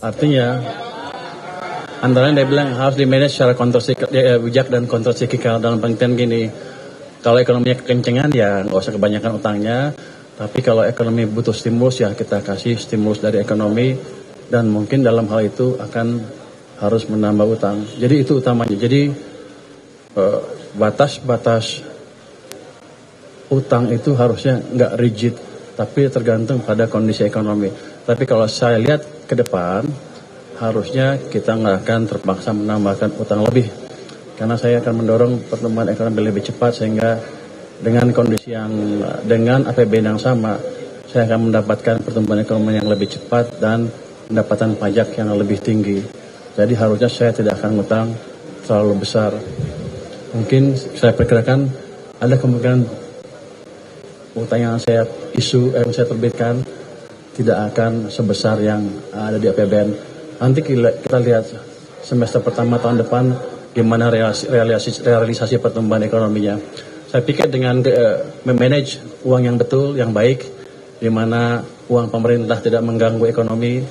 Artinya, antara dia bilang harus di-manage secara bijak dan kontrasiklikal dalam pengertian gini. Kalau ekonominya kekencengan ya nggak usah kebanyakan utangnya. Tapi kalau ekonomi butuh stimulus ya kita kasih stimulus dari ekonomi. Dan mungkin dalam hal itu akan harus menambah utang. Jadi itu utamanya. Jadi batas-batas utang itu harusnya nggak rigid. Tapi tergantung pada kondisi ekonomi. Tapi kalau saya lihat ke depan, harusnya kita nggak akan terpaksa menambahkan utang lebih. Karena saya akan mendorong pertumbuhan ekonomi lebih cepat sehingga dengan kondisi dengan APBN yang sama, saya akan mendapatkan pertumbuhan ekonomi yang lebih cepat dan pendapatan pajak yang lebih tinggi. Jadi harusnya saya tidak akan ngutang terlalu besar. Mungkin saya perkirakan ada kemungkinan utang yang saya terbitkan tidak akan sebesar yang ada di APBN. Nanti kita lihat semester pertama tahun depan gimana realisasi pertumbuhan ekonominya. Saya pikir dengan memanage uang yang betul, yang baik, di mana uang pemerintah tidak mengganggu ekonomi,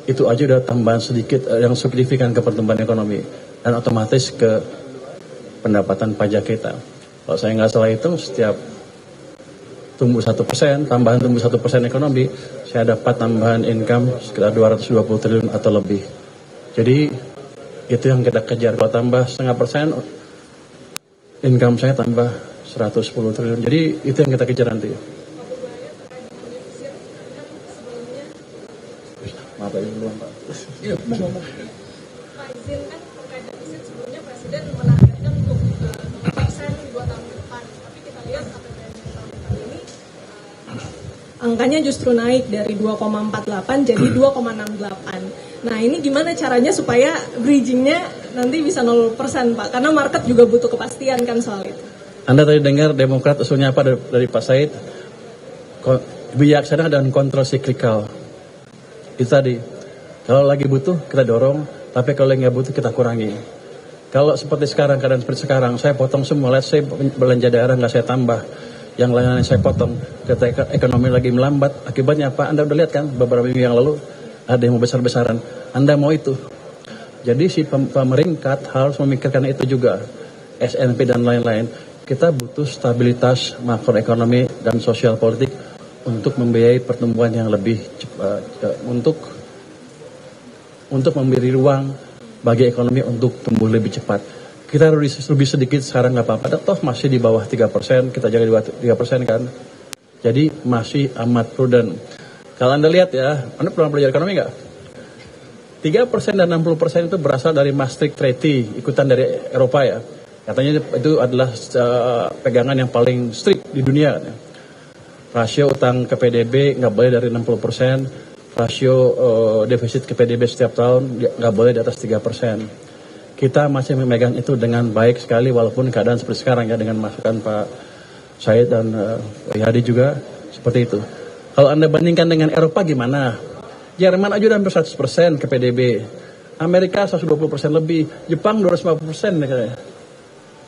itu aja udah tambahan sedikit yang signifikan ke pertumbuhan ekonomi dan otomatis ke pendapatan pajak kita. Kalau saya nggak salah hitung, setiap tumbuh 1%, tambahan tumbuh 1% ekonomi, saya dapat tambahan income sekitar 220 triliun atau lebih. Jadi itu yang kita kejar. Kalau tambah 0,5%, income saya tambah 110 triliun. Jadi itu yang kita kejar nanti. Maaf ya, belum Pak. Iya, Pak izin kan terkait defisit sebelumnya Presiden menargetkan untuk 0% di 2 tahun ke depan. Tapi kita lihat APBN tahun ini angkanya justru naik dari 2,48 jadi 2,68. Nah ini gimana caranya supaya bridgingnya nanti bisa 0% Pak? Karena market juga butuh kepastian kan soal itu. Anda tadi dengar Demokrat usulnya apa dari Pak Said? Bijaksana dan kontrol siklikal. Itu tadi. Kalau lagi butuh kita dorong, tapi kalau nggak butuh kita kurangi. Kalau seperti sekarang, keadaan seperti sekarang, saya potong semua. Let's say belanja daerah nggak saya tambah. Yang lainnya saya potong. Ketika ekonomi lagi melambat, akibatnya apa? Anda udah lihat kan beberapa minggu yang lalu ada yang mau besar-besaran. Anda mau itu. Jadi si pemerintah harus memikirkan itu juga. SNP dan lain-lain. Kita butuh stabilitas makroekonomi dan sosial politik untuk membiayai pertumbuhan yang lebih cepat, untuk memberi ruang bagi ekonomi untuk tumbuh lebih cepat. Kita lebih sedikit sekarang nggak apa-apa, toh masih di bawah 3%, kita jaga di bawah 3% kan. Jadi masih amat prudent. Kalau Anda lihat ya, Anda pernah belajar ekonomi nggak? 3% dan 60% itu berasal dari Maastricht Treaty, ikutan dari Eropa ya. Katanya itu adalah pegangan yang paling strict di dunia. Rasio utang ke PDB nggak boleh dari 60%, rasio defisit ke PDB setiap tahun nggak boleh di atas 3%. Kita masih memegang itu dengan baik sekali walaupun keadaan seperti sekarang ya, dengan masukan Pak Said dan Pak Hadi juga seperti itu. Kalau Anda bandingkan dengan Eropa gimana? Jerman aja udah hampir 100% ke PDB. Amerika 120% lebih, Jepang 250% katanya.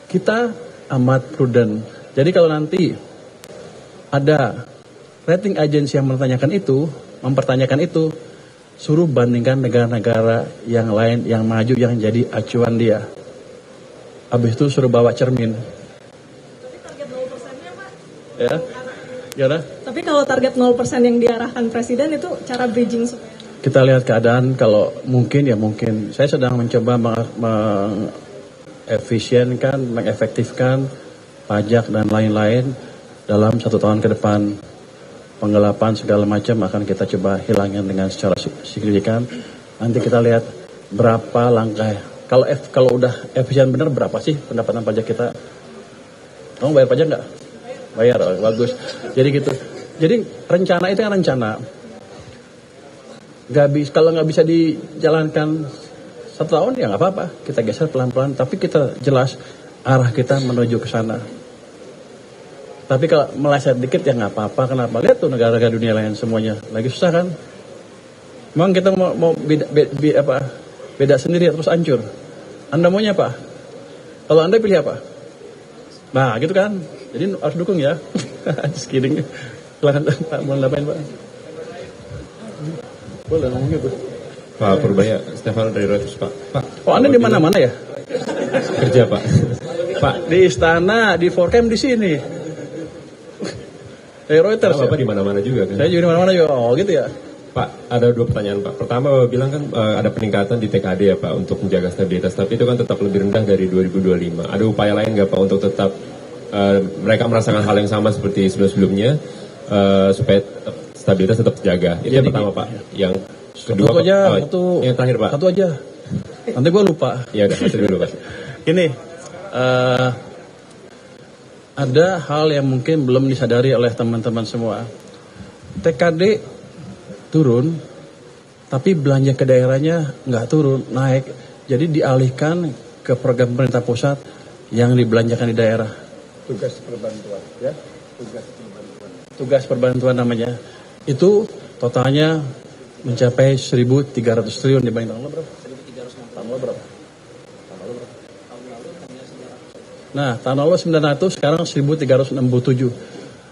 Kita amat prudent. Jadi kalau nanti ada rating agensi yang mempertanyakan itu, suruh bandingkan negara-negara yang lain yang maju yang jadi acuan dia. Habis itu suruh bawa cermin. Tapi target 0%-nya Pak? Ya, gimana? Tapi kalau target 0% yang diarahkan Presiden itu cara bridging supaya? Kita lihat keadaan, kalau mungkin ya mungkin. Saya sedang mencoba mengefisienkan, mengefektifkan pajak dan lain-lain dalam 1 tahun ke depan. Penggelapan segala macam akan kita coba hilangin dengan secara signifikan. Nanti kita lihat berapa langkah. Kalau udah efisien benar, berapa sih pendapatan pajak kita? Kamu bayar pajak nggak? Bayar, oh, bagus. Jadi gitu. Jadi rencana itu kan rencana. Kalau nggak bisa dijalankan 1 tahun ya nggak apa-apa. Kita geser pelan-pelan. Tapi kita jelas arah kita menuju ke sana. Tapi kalau meleset dikit ya nggak apa-apa. Kenapa? Lihat tuh negara-negara dunia lain semuanya lagi susah kan? Memang kita mau beda sendiri terus hancur. Anda maunya apa? Kalau Anda pilih apa? Nah gitu kan? Jadi harus dukung ya. Just kidding. Silahkan Pak, mau ngapain Pak? Boleh ngomong gitu. Pak Purbaya, Stefano dari Reuters, Pak. Oh, Anda di mana-mana ya? Kerja, Pak. Pak, Di istana, di Forcam di sini. Dari Reuters ya? Bapak di mana-mana juga kan? Saya juga di mana-mana juga. Oh, gitu ya. Pak, ada 2 pertanyaan, Pak. Pertama, Bapak bilang kan ada peningkatan di TKD ya, Pak, untuk menjaga stabilitas. Tapi itu kan tetap lebih rendah dari 2025. Ada upaya lain nggak, Pak, untuk tetap mereka merasakan hal yang sama seperti sebelum-sebelumnya, supaya stabilitas tetap terjaga? Itu yang pertama, Pak. Yang kedua, Satu aja, yang terakhir, Pak. Satu aja. Nanti gue lupa. Ya udah, satu dulu, Pak. Gini, ada hal yang mungkin belum disadari oleh teman-teman semua. TKD turun, tapi belanja ke daerahnya nggak turun, naik. Jadi dialihkan ke program pemerintah pusat yang dibelanjakan di daerah. Tugas perbantuan, ya. Tugas perbantuan namanya. Itu totalnya mencapai 1.300 triliun dibanding tahun lalu berapa? 1.360. Tahun lalu berapa? Nah, tahun lalu 900, sekarang 1.367.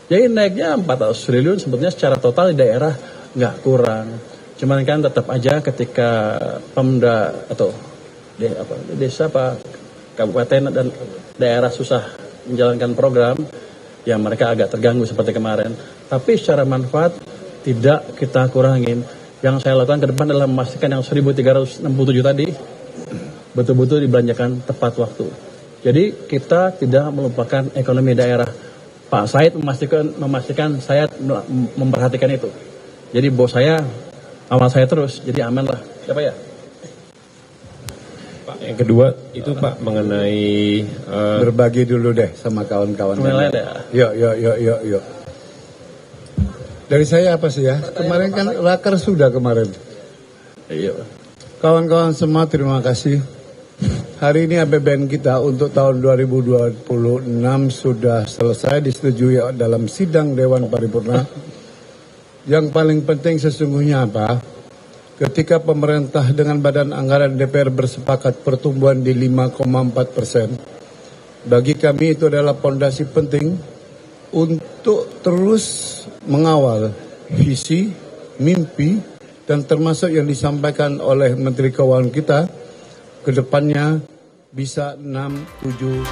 Jadi naiknya 400 triliun sebetulnya secara total di daerah nggak kurang. Cuman kan tetap aja ketika Pemda atau desa kabupaten dan daerah susah menjalankan program, ya mereka agak terganggu seperti kemarin. Tapi secara manfaat tidak kita kurangin. Yang saya lakukan ke depan adalah memastikan yang 1.367 tadi betul-betul dibelanjakan tepat waktu. Jadi kita tidak melupakan ekonomi daerah. Pak Said memastikan saya memperhatikan itu. Jadi bos saya awal saya terus, jadi aman lah. Siapa ya? Pak, yang kedua itu Pak mengenai berbagi dulu deh sama kawan-kawan. Yuk. Dari saya apa sih ya? Kemarin kan raker sudah kemarin. Iya. Kawan-kawan semua terima kasih. Hari ini APBN kita untuk tahun 2026 sudah selesai disetujui dalam sidang Dewan Paripurna. Yang paling penting sesungguhnya apa? Ketika pemerintah dengan Badan Anggaran DPR bersepakat pertumbuhan di 5,4%, bagi kami itu adalah fondasi penting untuk terus mengawal visi, mimpi, dan termasuk yang disampaikan oleh Menteri Keuangan kita, ke depannya bisa 6-7